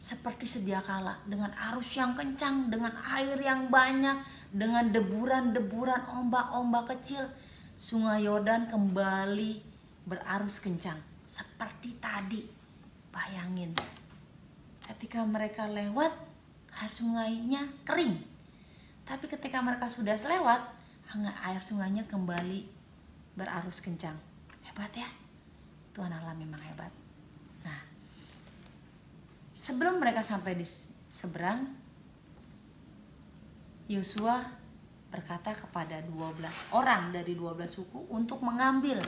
seperti sedia kala, dengan arus yang kencang, dengan air yang banyak, dengan deburan-deburan ombak-ombak kecil, Sungai Yordan kembali berarus kencang. Seperti tadi, bayangin, ketika mereka lewat, air sungainya kering. Tapi ketika mereka sudah selewat, air sungainya kembali berarus kencang. Hebat ya, Tuhan Allah memang hebat. Nah, sebelum mereka sampai di seberang, Yosua berkata kepada 12 orang dari 12 suku untuk mengambil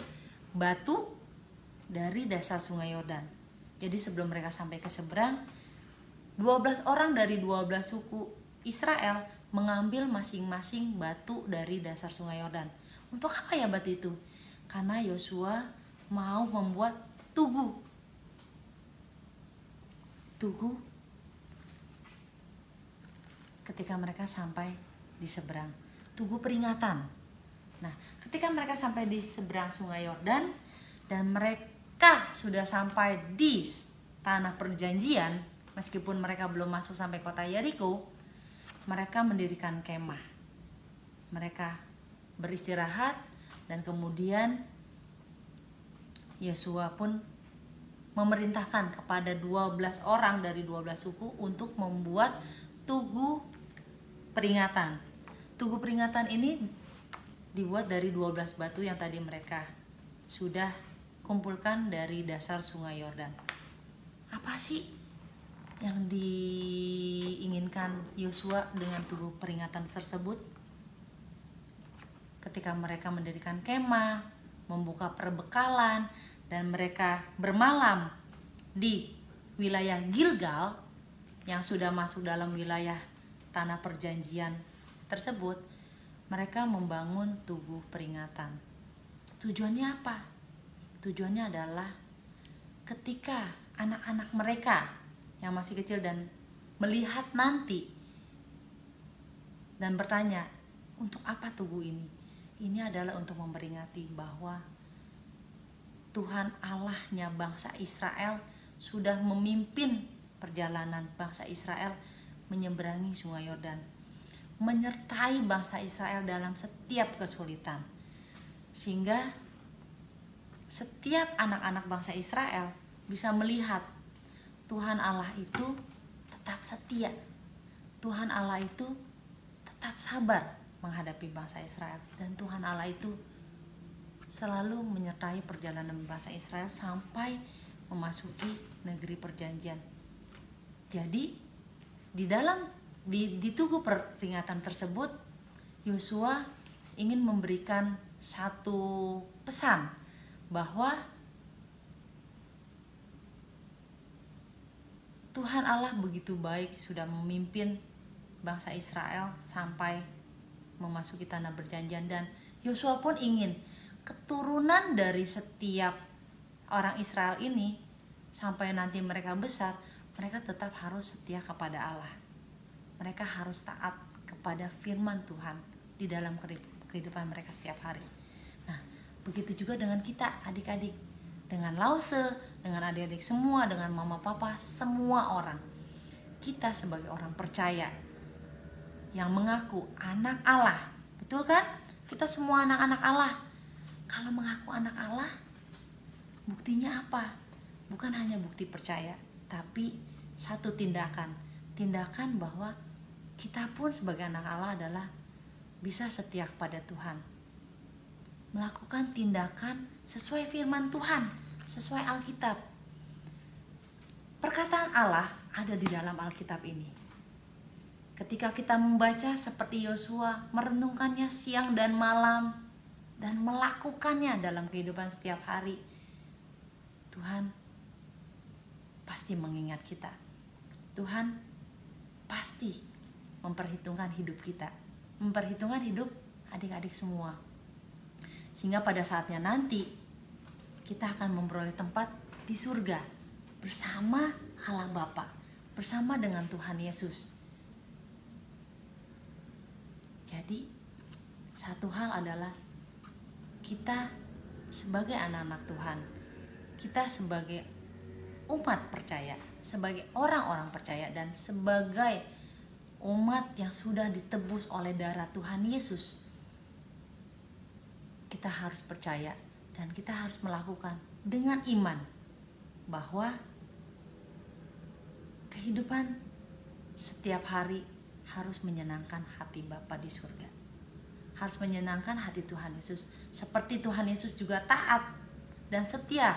batu dari dasar Sungai Yordan. Jadi sebelum mereka sampai ke seberang, 12 orang dari 12 suku Israel mengambil masing-masing batu dari dasar Sungai Yordan. Untuk apa ya batu itu? Karena Yosua mau membuat tugu ketika mereka sampai di seberang, tugu peringatan. Nah, ketika mereka sampai di seberang Sungai Yordan dan mereka sudah sampai di tanah perjanjian, meskipun mereka belum masuk sampai kota Yeriko, mereka mendirikan kemah. Mereka beristirahat dan kemudian Yosua pun memerintahkan kepada 12 orang dari 12 suku untuk membuat tugu peringatan. Tugu peringatan ini dibuat dari 12 batu yang tadi mereka sudah kumpulkan dari dasar sungai Yordan. Apa sih yang diinginkan Yosua dengan tugu peringatan tersebut? Ketika mereka mendirikan kemah, membuka perbekalan, dan mereka bermalam di wilayah Gilgal yang sudah masuk dalam wilayah tanah perjanjian tersebut, mereka membangun tugu peringatan. Tujuannya apa? Tujuannya adalah ketika anak-anak mereka yang masih kecil dan melihat nanti dan bertanya, untuk apa tugu ini? Ini adalah untuk memperingati bahwa Tuhan Allahnya bangsa Israel sudah memimpin perjalanan bangsa Israel menyeberangi sungai Yordan, menyertai bangsa Israel dalam setiap kesulitan, sehingga setiap anak-anak bangsa Israel bisa melihat Tuhan Allah itu tetap setia, Tuhan Allah itu tetap sabar menghadapi bangsa Israel, dan Tuhan Allah itu selalu menyertai perjalanan bangsa Israel sampai memasuki negeri perjanjian. Jadi di tugu peringatan tersebut, Yosua ingin memberikan satu pesan bahwa Tuhan Allah begitu baik sudah memimpin bangsa Israel sampai memasuki tanah perjanjian, dan Yosua pun ingin keturunan dari setiap orang Israel ini sampai nanti mereka besar, mereka tetap harus setia kepada Allah. Mereka harus taat kepada firman Tuhan di dalam kehidupan mereka setiap hari. Nah, begitu juga dengan kita adik-adik, dengan Lause, dengan adik-adik semua, dengan mama papa, semua orang. Kita sebagai orang percaya yang mengaku anak Allah, betul kan? Kita semua anak-anak Allah. Kalau mengaku anak Allah, buktinya apa? Bukan hanya bukti percaya, tapi satu tindakan bahwa kita pun sebagai anak Allah adalah bisa setia kepada Tuhan, melakukan tindakan sesuai firman Tuhan, sesuai Alkitab. Perkataan Allah ada di dalam Alkitab ini. Ketika kita membaca seperti Yosua, merenungkannya siang dan malam, dan melakukannya dalam kehidupan setiap hari, Tuhan pasti mengingat kita. Tuhan pasti memperhitungkan hidup kita, memperhitungkan hidup adik-adik semua, sehingga pada saatnya nanti kita akan memperoleh tempat di surga bersama Allah Bapa, bersama dengan Tuhan Yesus. Jadi satu hal adalah kita sebagai anak-anak Tuhan, kita sebagai umat percaya, sebagai orang-orang percaya, dan sebagai umat yang sudah ditebus oleh darah Tuhan Yesus, kita harus percaya dan kita harus melakukan dengan iman bahwa kehidupan setiap hari harus menyenangkan hati Bapa di surga, harus menyenangkan hati Tuhan Yesus, seperti Tuhan Yesus juga taat dan setia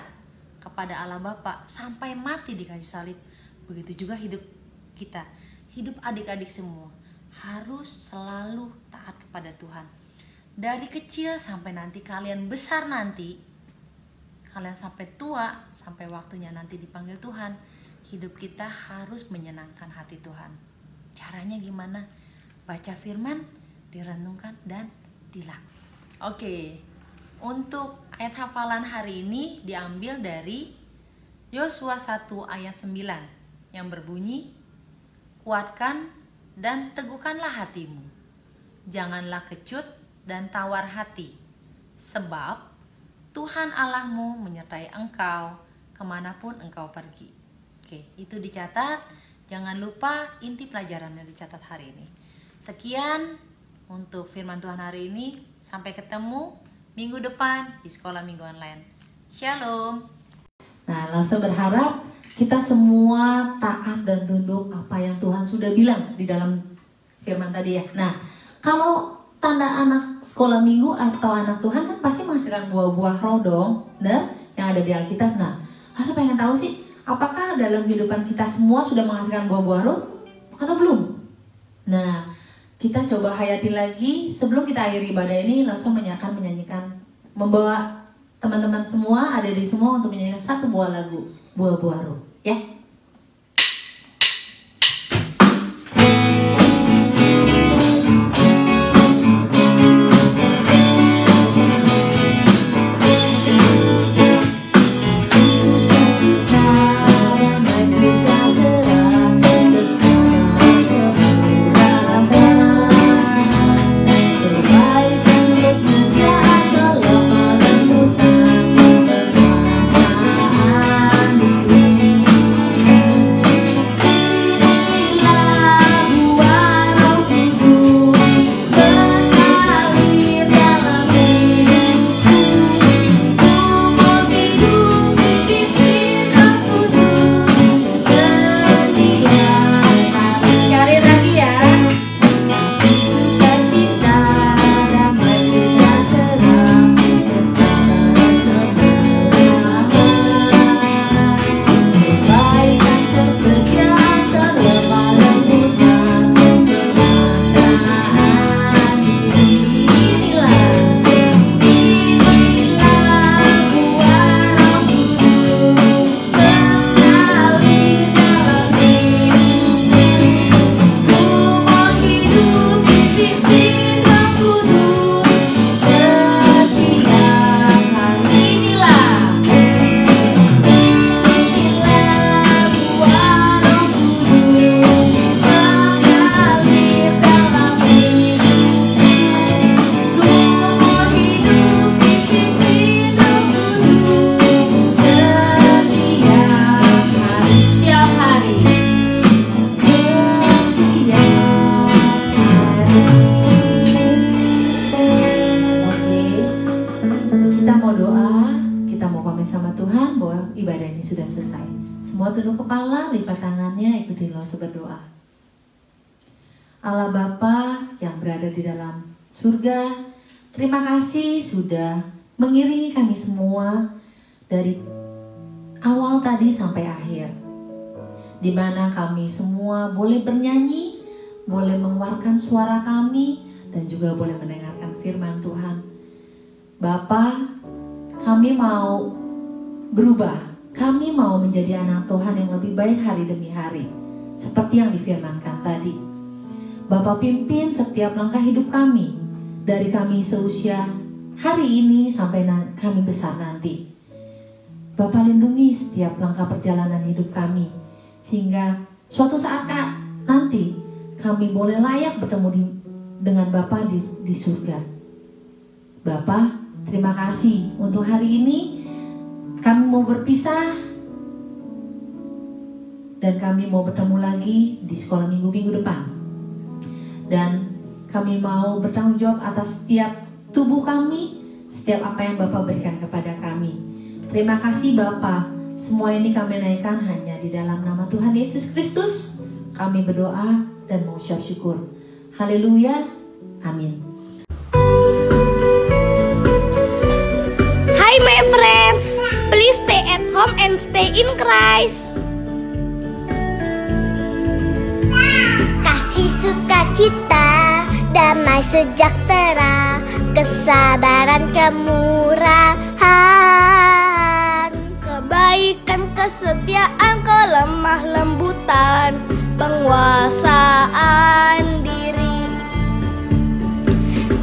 kepada Allah Bapa sampai mati di kayu salib. Begitu juga hidup kita, hidup adik-adik semua harus selalu taat kepada Tuhan. Dari kecil sampai nanti kalian besar, nanti kalian sampai tua, sampai waktunya nanti dipanggil Tuhan, hidup kita harus menyenangkan hati Tuhan. Caranya gimana? Baca firman, direnungkan, dan dilakukan. Oke, untuk ayat hafalan hari ini diambil dari Yosua 1 ayat 9 yang berbunyi, kuatkan dan teguhkanlah hatimu, janganlah kecut dan tawar hati, sebab Tuhan Allahmu menyertai engkau kemanapun engkau pergi. Oke, itu dicatat. Jangan lupa inti pelajaran yang dicatat hari ini. Sekian untuk firman Tuhan hari ini. Sampai ketemu minggu depan di sekolah minggu online. Shalom. Nah, langsung berharap kita semua taat dan tunduk apa yang Tuhan sudah bilang di dalam firman tadi ya. Nah, kalau tanda anak sekolah minggu atau anak Tuhan kan pasti menghasilkan buah-buah roh dong, nah, yang ada di Alkitab. Nah, langsung pengen tahu sih, apakah dalam kehidupan kita semua sudah menghasilkan buah-buah roh atau belum? Nah, kita coba hayati lagi sebelum kita akhiri ibadah ini, langsung menyanyikan, membawa teman-teman semua, ada di semua untuk menyanyikan satu buah lagu, buah-buah roh, ya. Allah Bapa yang berada di dalam surga, terima kasih sudah mengiringi kami semua dari awal tadi sampai akhir, di mana kami semua boleh bernyanyi, boleh mengeluarkan suara kami, dan juga boleh mendengarkan firman Tuhan. Bapa, kami mau berubah, kami mau menjadi anak Tuhan yang lebih baik hari demi hari, seperti yang difirmankan tadi. Bapa, pimpin setiap langkah hidup kami, dari kami seusia hari ini sampai kami besar nanti. Bapa, lindungi setiap langkah perjalanan hidup kami, sehingga suatu saat nanti kami boleh layak bertemu dengan Bapa di surga. Bapa, terima kasih untuk hari ini. Kami mau berpisah dan kami mau bertemu lagi di sekolah minggu depan. Dan kami mau bertanggung jawab atas setiap tubuh kami, setiap apa yang Bapak berikan kepada kami. Terima kasih Bapak. Semua ini kami naikkan hanya di dalam nama Tuhan Yesus Kristus. Kami berdoa dan mengucap syukur. Haleluya. Amin. Hi my friends, please stay at home and stay in Christ. Kasih sukacita, damai sejahtera, kesabaran kemurahan, kebaikan kesetiaan kelemah lembutan, penguasaan diri.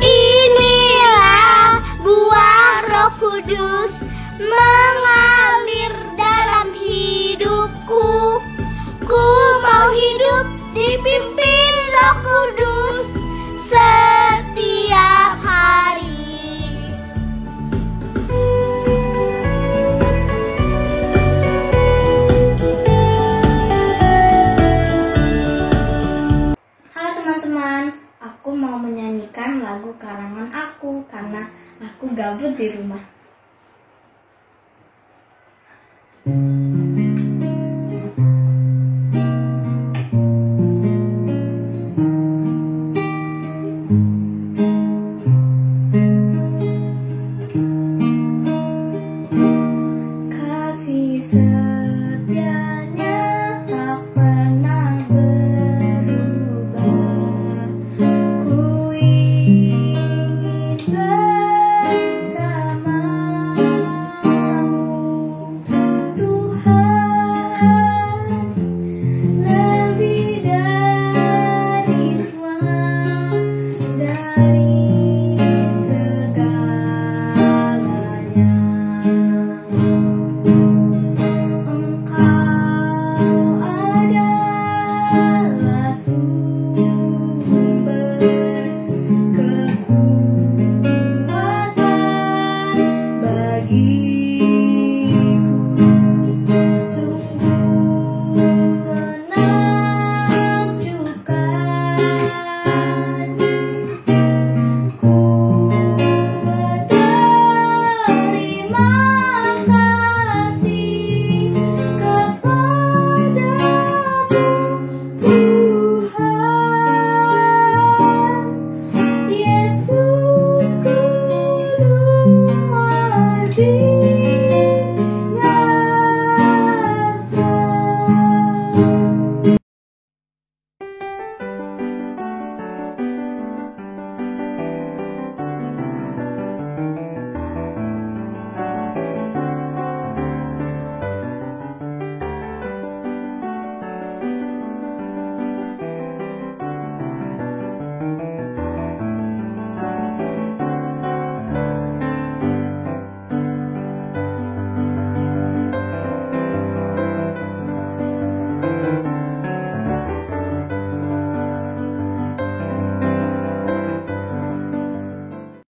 Inilah buah Roh Kudus mengalir dalam hidupku. Ku mau hidup dipimpin Roh Kudus setiap hari. Halo teman-teman, aku mau menyanyikan lagu karangan aku karena aku gabut di rumah.